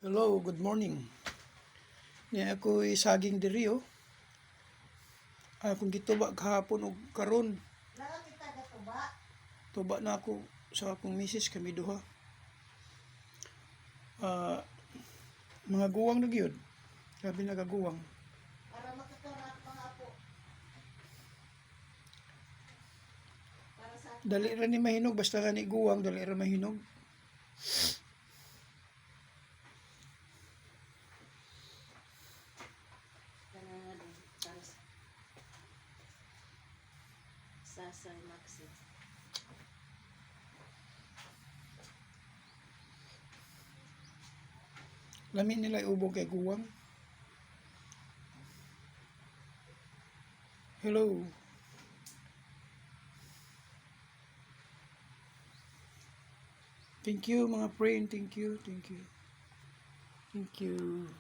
Hello, good morning. Niya ako saging diri oh. Akong gituba kahapon og karon. Naka kita gatuba. Tuba na ako sa akong misis kami duha. Ah, mga guwang na gyud. Grabe nagaguwang. Para makakarat mga apo. Para sa akin. Dali ra ni mahinog basta gani guwang, dali ra mahinog. Para sa Sasay Maxi. Lami nila ubog kay guwang. Hello. Thank you mga friend, thank you. Thank you.